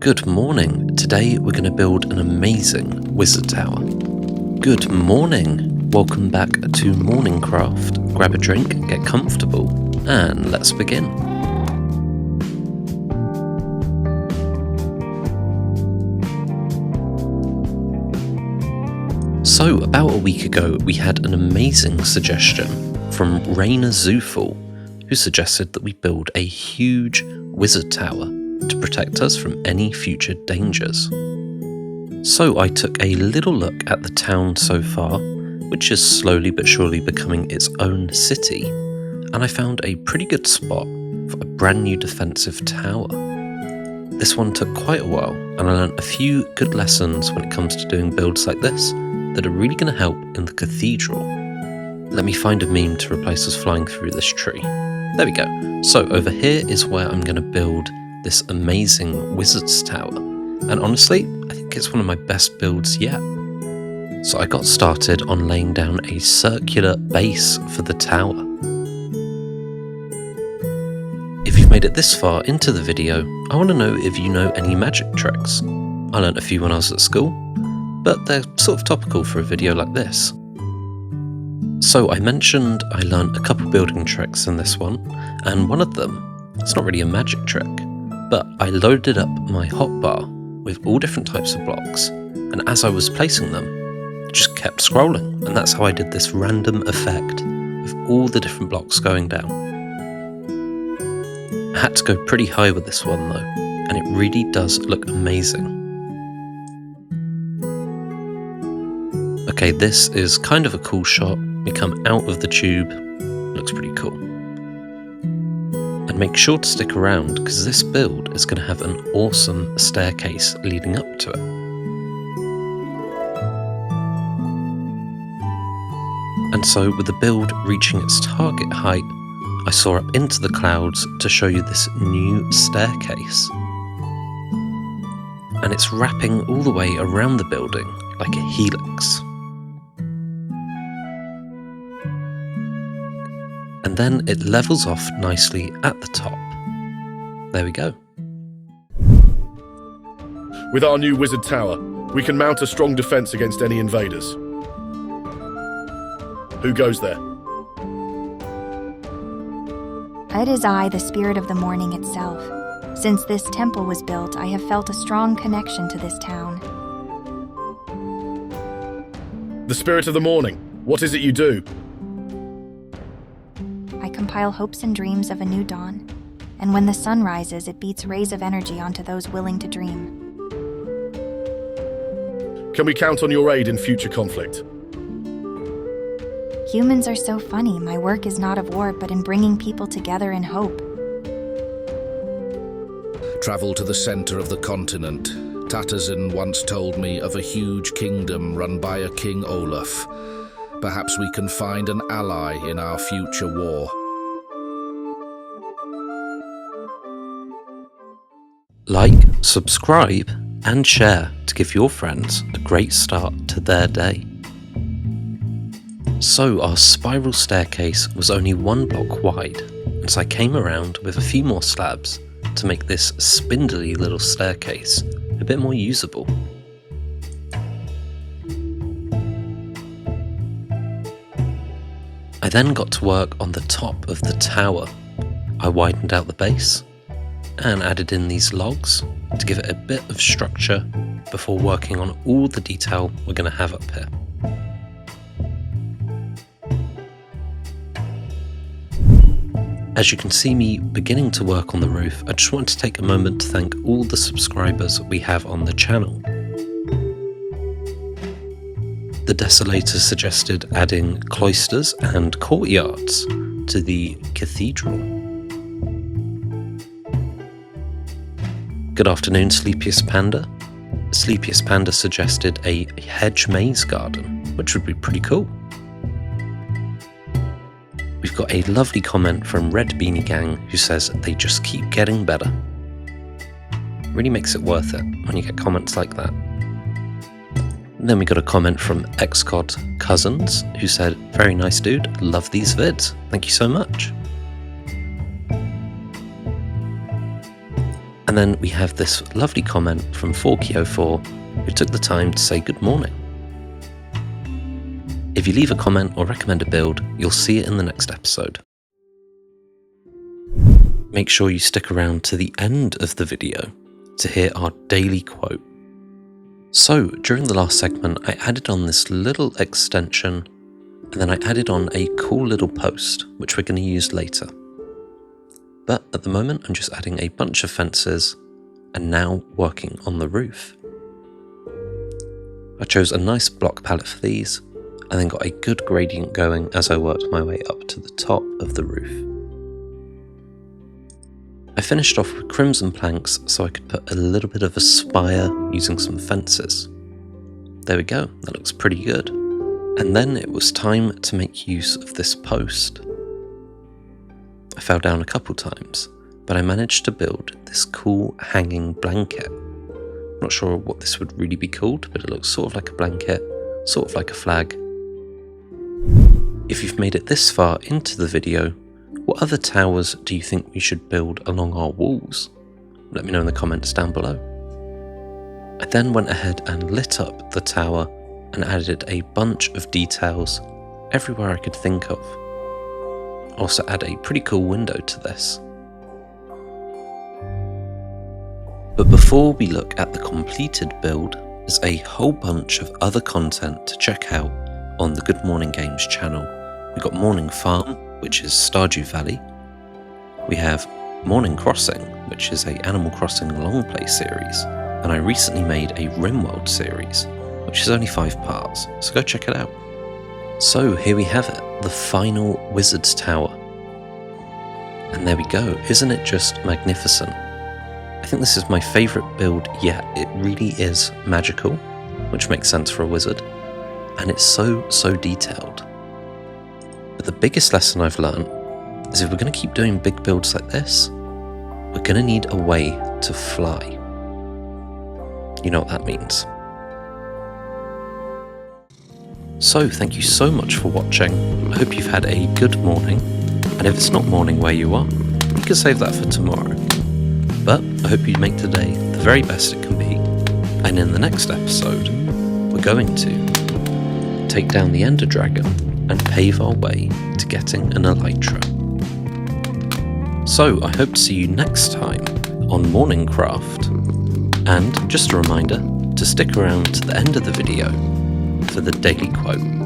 Good morning. Today we're going to build an amazing wizard tower. Good morning. Welcome back to MorningCraft. Grab a drink, get comfortable, and let's begin. So, about a week ago, we had an amazing suggestion from Raina Zooful, who suggested that we build a huge wizard tower to protect us from any future dangers. So I took a little look at the town so far, which is slowly but surely becoming its own city, and I found a pretty good spot for a brand new defensive tower. This one took quite a while, and I learned a few good lessons when it comes to doing builds like this that are really going to help in the cathedral. Let me find a meme to replace us flying through this tree. There we go. So over here is where I'm going to build this amazing wizard's tower. And honestly, I think it's one of my best builds yet. So I got started on laying down a circular base for the tower. If you've made it this far into the video, I want to know if you know any magic tricks. I learnt a few when I was at school, but they're sort of topical for a video like this. So I mentioned I learnt a couple building tricks in this one, and one of them, it's not really a magic trick, but I loaded up my hotbar with all different types of blocks, and as I was placing them, it just kept scrolling, and that's how I did this random effect with all the different blocks going down. I had to go pretty high with this one though, and it really does look amazing. Okay, this is kind of a cool shot. We come out of the tube, looks pretty cool. And make sure to stick around because this build is going to have an awesome staircase leading up to it. And so with the build reaching its target height, I saw up into the clouds to show you this new staircase. And it's wrapping all the way around the building like a helix. And then it levels off nicely at the top. There we go. With our new wizard tower, we can mount a strong defense against any invaders. Who goes there? It is I, the spirit of the morning itself. Since this temple was built, I have felt a strong connection to this town. The spirit of the morning. What is it you do? I compile hopes and dreams of a new dawn, and when the sun rises, it beats rays of energy onto those willing to dream. Can we count on your aid in future conflict? Humans are so funny. My work is not of war, but in bringing people together in hope. Travel to the center of the continent. Tattersson once told me of a huge kingdom run by a King Olaf. Perhaps we can find an ally in our future war. Like, subscribe, and share to give your friends a great start to their day. So our spiral staircase was only 1 block wide, and so I came around with a few more slabs to make this spindly little staircase a bit more usable. I then got to work on the top of the tower. I widened out the base and added in these logs to give it a bit of structure before working on all the detail we're going to have up here. As you can see me beginning to work on the roof, I just want to take a moment to thank all the subscribers we have on the channel. The Desolator suggested adding cloisters and courtyards to the cathedral. Good afternoon, Sleepiest Panda. Sleepiest Panda suggested a hedge maze garden, which would be pretty cool. We've got a lovely comment from Red Beanie Gang who says they just keep getting better. Really makes it worth it when you get comments like that. And then we got a comment from Xcod Cousins who said, very nice dude, love these vids. Thank you so much. And then we have this lovely comment from 4Kio4 who took the time to say good morning. If you leave a comment or recommend a build, you'll see it in the next episode. Make sure you stick around to the end of the video to hear our daily quote. So, during the last segment, I added on this little extension, and then I added on a cool little post, which we're going to use later. But at the moment, I'm just adding a bunch of fences, and now working on the roof. I chose a nice block palette for these, and then got a good gradient going as I worked my way up to the top of the roof. I finished off with crimson planks so I could put a little bit of a spire using some fences. There we go, that looks pretty good. And then it was time to make use of this post. I fell down a couple times, but I managed to build this cool hanging blanket. Not sure what this would really be called, but it looks sort of like a blanket, sort of like a flag. If you've made it this far into the video, what other towers do you think we should build along our walls? Let me know in the comments down below. I then went ahead and lit up the tower and added a bunch of details everywhere I could think of. Also add a pretty cool window to this. But before we look at the completed build, there's a whole bunch of other content to check out on the Good Morning Games channel. We've got Morning Farm, which is Stardew Valley. We have Morning Crossing, which is a Animal Crossing long play series. And I recently made a RimWorld series, which is only 5 parts, so go check it out. So here we have it, the final Wizard's Tower. And there we go, isn't it just magnificent? I think this is my favourite build yet. It really is magical, which makes sense for a wizard, and it's so detailed. But the biggest lesson I've learned is if we're going to keep doing big builds like this, we're going to need a way to fly. You know what that means. So thank you so much for watching. I hope you've had a good morning, and if it's not morning where you are, you can save that for tomorrow. But I hope you make today the very best it can be, and in the next episode, we're going to take down the Ender Dragon and pave our way to getting an Elytra. So I hope to see you next time on MorningCraft, and just a reminder to stick around to the end of the video for the daily quote.